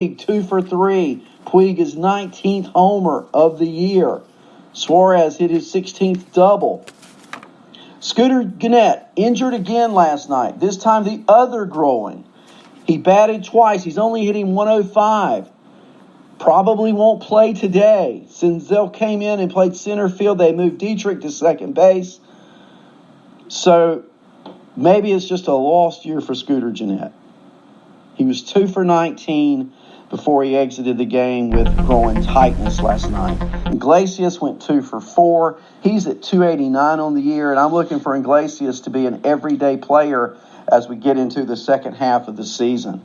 2 for 3. Puig is 19th homer of the year. Suarez hit his 16th double. Scooter Gennett injured again last night, this time the other groin. He batted twice. He's only hitting 105. Probably won't play today. Senzel came in and played center field. They moved Dietrich to second base. So maybe it's just a lost year for Scooter Gennett. He was 2 for 19 before he exited the game with groin tightness last night. Iglesias went 2 for 4. He's at 289 on the year, and I'm looking for Iglesias to be an everyday player as we get into the second half of the season.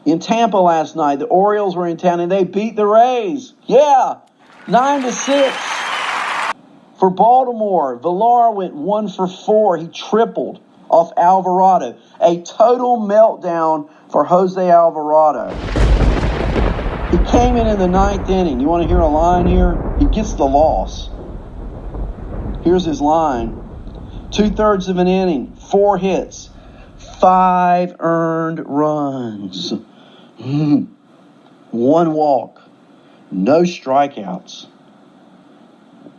In Tampa last night, the Orioles were in town and they beat the Rays. Yeah, 9-6. For Baltimore, Villar went 1 for 4. He tripled off Alvarado. A total meltdown for Jose Alvarado. He came in the ninth inning. You want to hear a line here? He gets the loss. Here's his line. 2/3 of an inning, 4 hits, 5 earned runs. 1 walk, no strikeouts.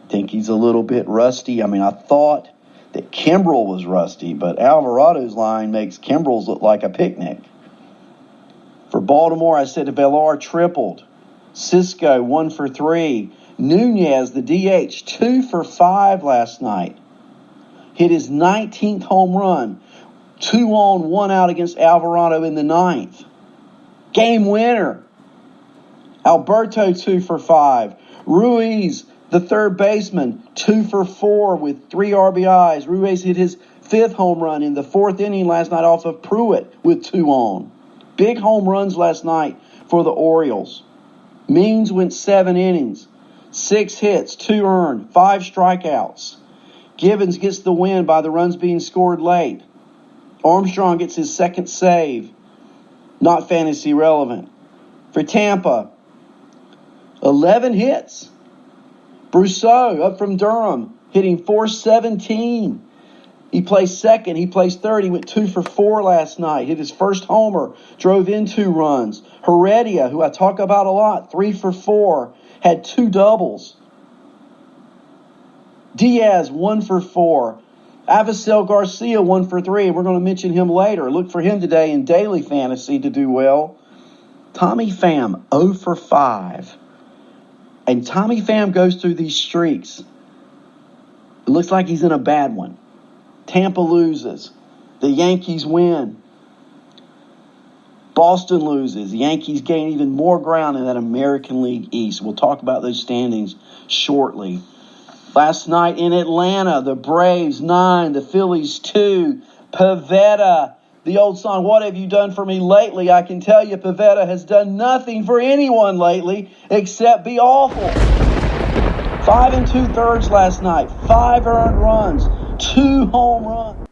Think he's a little bit rusty. I thought that Kimbrel was rusty, but Alvarado's line makes Kimbrel's look like a picnic. For Baltimore, I said Villar tripled. Cisco 1 for 3. Nunez, the DH, 2 for 5 last night. Hit his 19th home run. 2 on, 1 out against Alvarado in the ninth. Game winner. Alberto 2 for 5. Ruiz, the third baseman, 2 for 4 with 3 RBIs. Ruiz hit his 5th home run in the 4th inning last night off of Pruitt with 2 on. Big home runs last night for the Orioles. Means went 7 innings, 6 hits, 2 earned, 5 strikeouts. Givens gets the win by the runs being scored late. Armstrong gets his 2nd save. Not fantasy relevant. For Tampa, 11 hits. Brousseau up from Durham, hitting .417. He plays second. He plays third. He went 2 for 4 last night. Hit his first homer. Drove in 2 runs. Heredia, who I talk about a lot, 3 for 4. Had 2 doubles. Diaz, 1 for 4. Avisail Garcia, 1 for 3. We're going to mention him later. Look for him today in daily fantasy to do well. Tommy Pham, 0 for 5. And Tommy Pham goes through these streaks. It looks like he's in a bad one. Tampa loses. The Yankees win. Boston loses. The Yankees gain even more ground in that American League East. We'll talk about those standings shortly. Last night in Atlanta, the Braves 9, the Phillies 2. Pivetta, the old song, "What have you done for me lately?" I can tell you Pivetta has done nothing for anyone lately except be awful. 5 2/3 last night, 5 earned runs, 2 home runs.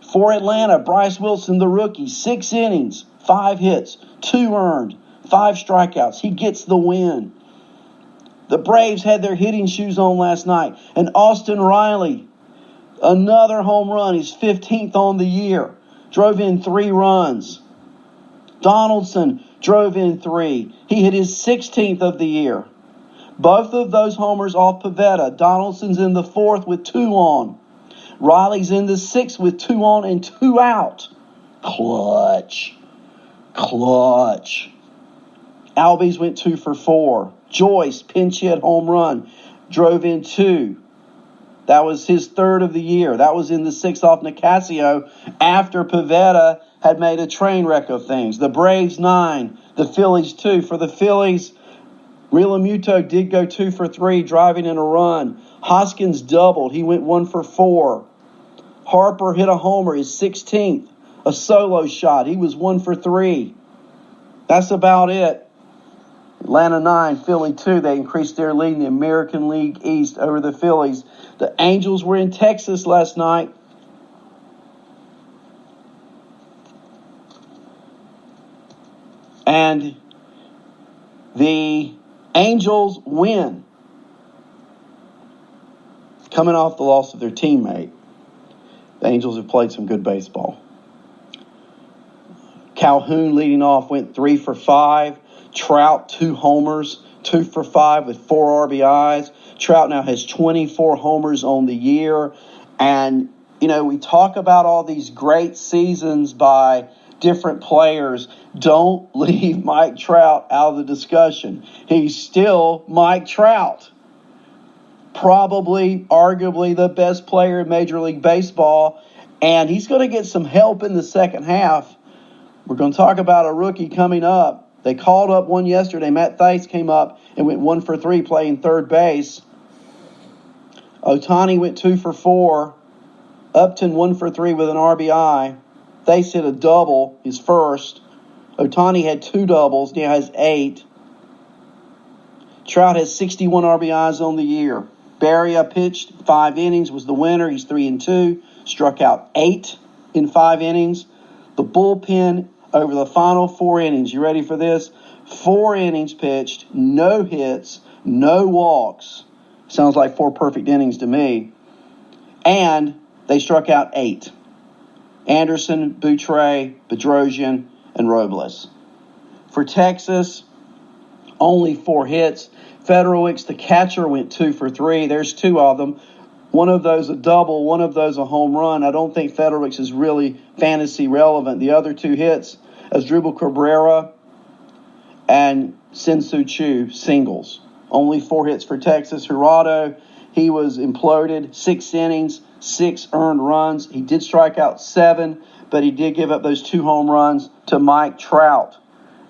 For Atlanta, Bryce Wilson, the rookie, 6 innings, 5 hits, 2 earned, 5 strikeouts. He gets the win. The Braves had their hitting shoes on last night. And Austin Riley, another home run, his 15th on the year. Drove in 3 runs. Donaldson drove in 3. He hit his 16th of the year. Both of those homers off Pivetta. Donaldson's in the 4th with 2 on. Riley's in the 6th with 2 on and 2 out. Clutch. Albies went 2 for 4. Joyce, pinch hit home run, drove in 2. That was his 3rd of the year. That was in the 6th off Nicasio after Pivetta had made a train wreck of things. The Braves 9, the Phillies 2. For the Phillies, Realmuto did go 2 for 3, driving in a run. Hoskins doubled. He went 1 for 4. Harper hit a homer, his 16th, a solo shot. He was 1 for 3. That's about it. Atlanta 9, Philly 2. They increased their lead in the American League East over the Phillies. The Angels were in Texas last night. And the Angels win, coming off the loss of their teammate. The Angels have played some good baseball. Calhoun leading off went 3 for 5. Trout, 2 homers, 2 for 5 with 4 RBIs. Trout now has 24 homers on the year. And, we talk about all these great seasons by different players. Don't leave Mike Trout out of the discussion. He's still Mike Trout. Probably, arguably, the best player in Major League Baseball. And he's going to get some help in the second half. We're going to talk about a rookie coming up. They called up one yesterday. Matt Thaiss came up and went 1 for 3 playing third base. Ohtani went 2 for 4. Upton 1 for 3 with an RBI. Thaiss hit a double, his first. Ohtani had 2 doubles, now has 8. Trout has 61 RBIs on the year. Barria pitched 5 innings, was the winner. He's 3-2, struck out 8 in 5 innings. The bullpen over the final 4 innings. You ready for this? 4 innings pitched, no hits, no walks. Sounds like 4 perfect innings to me. And they struck out 8. Anderson, Boutre, Bedrosian, and Robles. For Texas, only 4 hits. Federowicz, the catcher, went 2 for 3. There's 2 of them. One of those a double, one of those a home run. I don't think Federowicz is really fantasy relevant. The other 2 hits, Asdrubal Cabrera and Sin-Soo Choo, singles. Only 4 hits for Texas. Jurado, he was imploded. 6 innings, 6 earned runs. He did strike out 7, but he did give up those 2 home runs to Mike Trout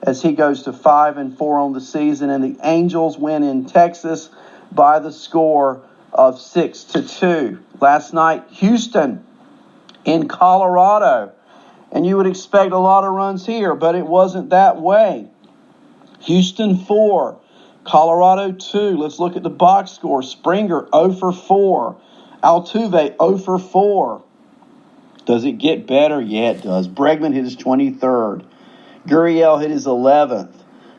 as he goes to 5-4 on the season. And the Angels win in Texas by the score of 6-2. Last night, Houston in Colorado. And you would expect a lot of runs here, but it wasn't that way. Houston 4, Colorado 2. Let's look at the box score. Springer 0 for 4. Altuve 0 for 4. Does it get better? Yeah, it does. Bregman hit his 23rd. Gurriel hit his 11th.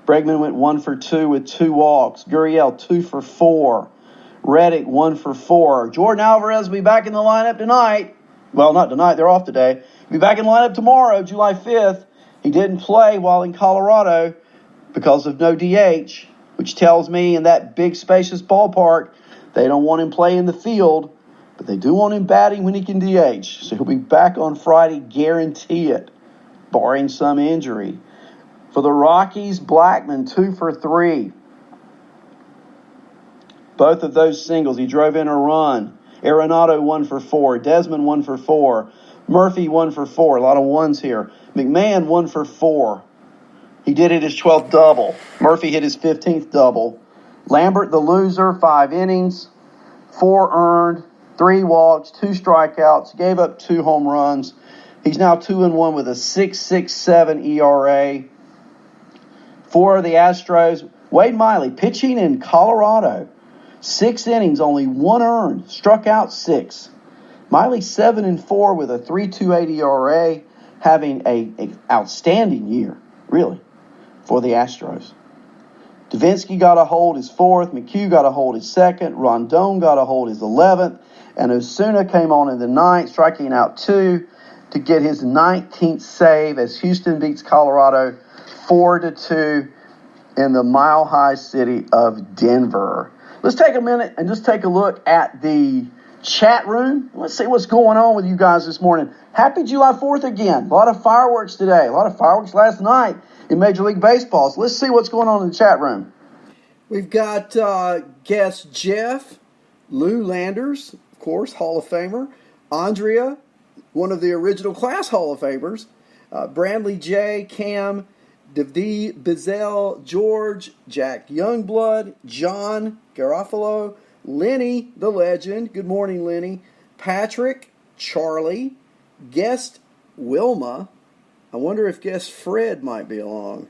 Bregman went 1 for 2 with 2 walks. Gurriel 2 for 4. Reddick 1 for 4. Jordan Alvarez will be back in the lineup tonight. Well, not tonight. They're off today. He'll be back in the lineup tomorrow, July 5th. He didn't play while in Colorado because of no DH, which tells me in that big, spacious ballpark, they don't want him playing in the field, but they do want him batting when he can DH. So he'll be back on Friday, guarantee it, barring some injury. For the Rockies, Blackman 2 for 3. Both of those singles, he drove in a run. Arenado 1 for 4. Desmond 1 for 4. Murphy 1 for 4. A lot of ones here. McMahon 1 for 4. He did hit his 12th double. Murphy hit his 15th double. Lambert, the loser, 5 innings, 4 earned, 3 walks, 2 strikeouts, gave up 2 home runs. He's now 2-1 with a 6.67 ERA. For the Astros, Wade Miley pitching in Colorado. 6 innings, only 1 earned, struck out 6. Miley 7-4 with a 3.28 ERA, having an outstanding year, really, for the Astros. Davinsky got a hold his 4th, McHugh got a hold his 2nd, Rondon got a hold his 11th, and Osuna came on in the 9th, striking out 2 to get his 19th save as Houston beats Colorado 4-2 in the mile-high city of Denver. Let's take a minute and just take a look at the chat room. Let's see what's going on with you guys this morning. Happy July 4th again. A lot of fireworks today. A lot of fireworks last night in Major League Baseball. So let's see what's going on in the chat room. We've got guest Jeff, Lou Landers, of course, Hall of Famer. Andrea, one of the original class Hall of Famers. Brandley J, Cam, David Bizel, George, Jack Youngblood, John Garofalo, Lenny, the legend. Good morning, Lenny. Patrick, Charlie, guest Wilma. I wonder if guest Fred might be along.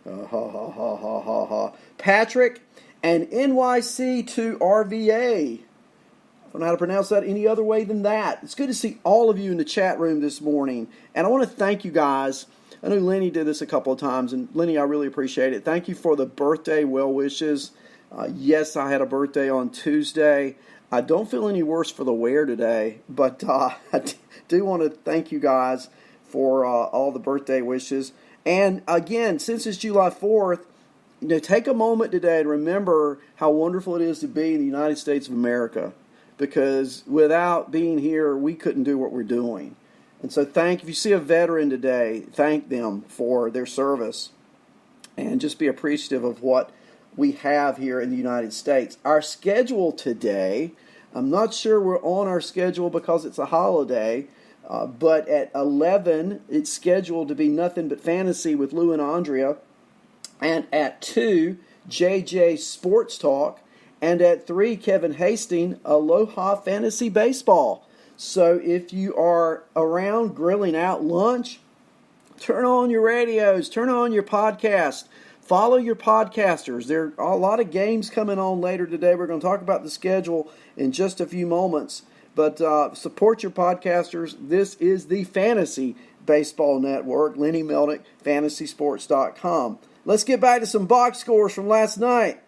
Patrick, and NYC to RVA. I don't know how to pronounce that any other way than that. It's good to see all of you in the chat room this morning. And I want to thank you guys. I know Lenny did this a couple of times, and Lenny, I really appreciate it. Thank you for the birthday well wishes. Yes, I had a birthday on Tuesday. I don't feel any worse for the wear today, but I do want to thank you guys for all the birthday wishes. And again, since it's July 4th, take a moment today and remember how wonderful it is to be in the United States of America, because without being here, we couldn't do what we're doing. And so if you see a veteran today, thank them for their service and just be appreciative of what we have here in the United States. Our schedule today, I'm not sure we're on our schedule because it's a holiday, but at 11, it's scheduled to be Nothing But Fantasy with Lou and Andrea. And at 2, JJ Sports Talk. And at 3, Kevin Hastings, Aloha Fantasy Baseball. So if you are around grilling out lunch, turn on your radios, turn on your podcast. Follow your podcasters. There are a lot of games coming on later today. We're going to talk about the schedule in just a few moments. But support your podcasters. This is the Fantasy Baseball Network, Lenny Melnick, FantasySports.com. Let's get back to some box scores from last night.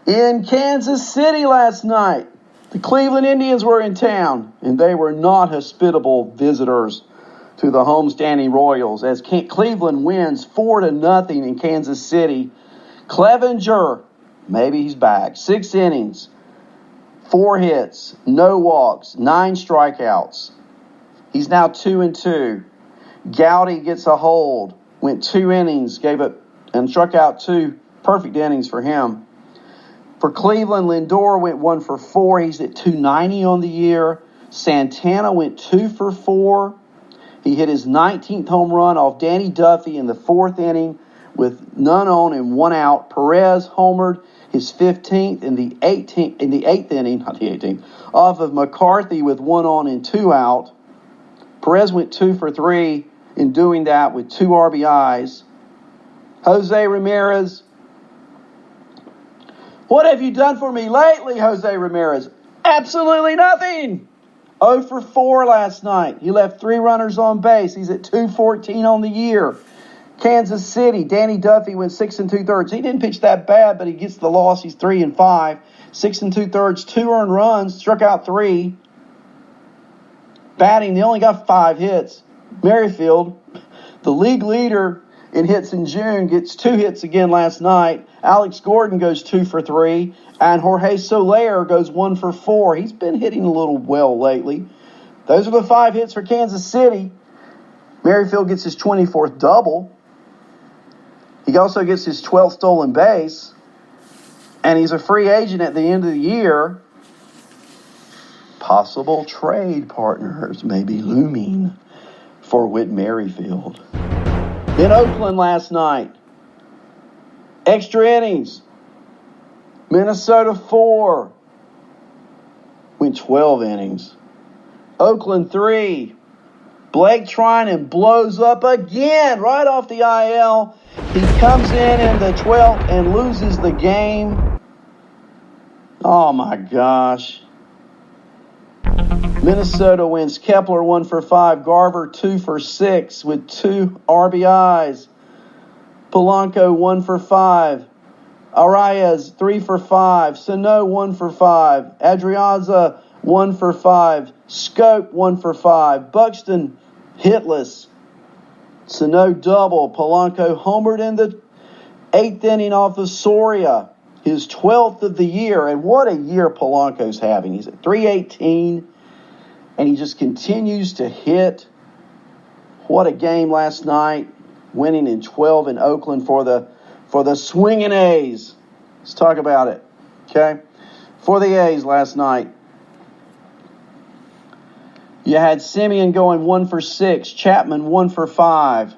In Kansas City last night, the Cleveland Indians were in town, and they were not hospitable visitors to the homestanding Royals as Cleveland wins 4-0 in Kansas City. Clevenger, maybe he's back. 6 innings, 4 hits, no walks, 9 strikeouts. He's now 2-2. Gowdy gets a hold, went 2 innings, gave it and struck out 2 perfect innings for him. For Cleveland, Lindor went 1 for 4. He's at 290 on the year. Santana went 2 for 4. He hit his 19th home run off Danny Duffy in the 4th inning with none on and 1 out. Perez homered his 15th in the 8th inning, not the 18th, off of McCarthy with 1 on and 2 out. Perez went 2 for 3 in doing that with 2 RBIs. Jose Ramirez. What have you done for me lately, Jose Ramirez? Absolutely nothing. 0 for 4 last night. He left 3 runners on base. He's at 214 on the year. Kansas City, Danny Duffy went 6 2/3. He didn't pitch that bad, but he gets the loss. He's 3-5. 6 2/3, 2 earned runs, struck out 3. Batting, they only got 5 hits. Merrifield, the league leader in hits in June, gets 2 hits again last night. Alex Gordon goes 2 for 3. And Jorge Soler goes 1 for 4. He's been hitting a little well lately. Those are the 5 hits for Kansas City. Merrifield gets his 24th double. He also gets his 12th stolen base. And he's a free agent at the end of the year. Possible trade partners may be looming for Whit Merrifield. In Oakland last night, extra innings. Minnesota 4 went 12 innings. Oakland 3. Blake Trinan blows up again right off the IL. He comes in the 12th and loses the game. Oh my gosh. Minnesota wins. Kepler 1 for 5. Garver 2 for 6 with 2 RBIs. Polanco 1 for 5. Arias 3 for 5. Sano 1 for 5. Adrianza 1 for 5. Scope 1 for 5. Buxton hitless. Sano double. Polanco homered in the 8th inning off of Soria, his 12th of the year. And what a year Polanco's having. He's at 318, and he just continues to hit. What a game last night, winning in 12 in Oakland for the swinging A's. Let's talk about it, okay? For the A's last night, you had Semien going 1 for 6, Chapman 1 for 5,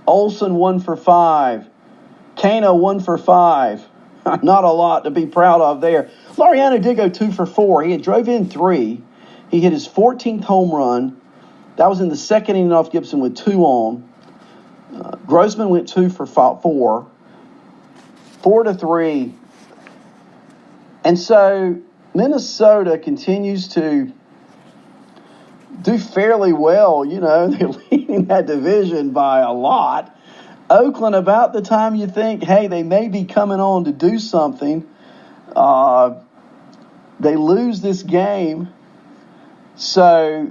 Olsen 1 for 5, Kano 1 for 5. Not a lot to be proud of there. Laureano did go 2 for 4. He had drove in 3. He hit his 14th home run. That was in the 2nd inning off Gibson with 2 on. Grossman went 2 for 4. 4-3. And so Minnesota continues to do fairly well. You know, they're leading that division by a lot. Oakland, about the time you think, hey, they may be coming on to do something, They lose this game. So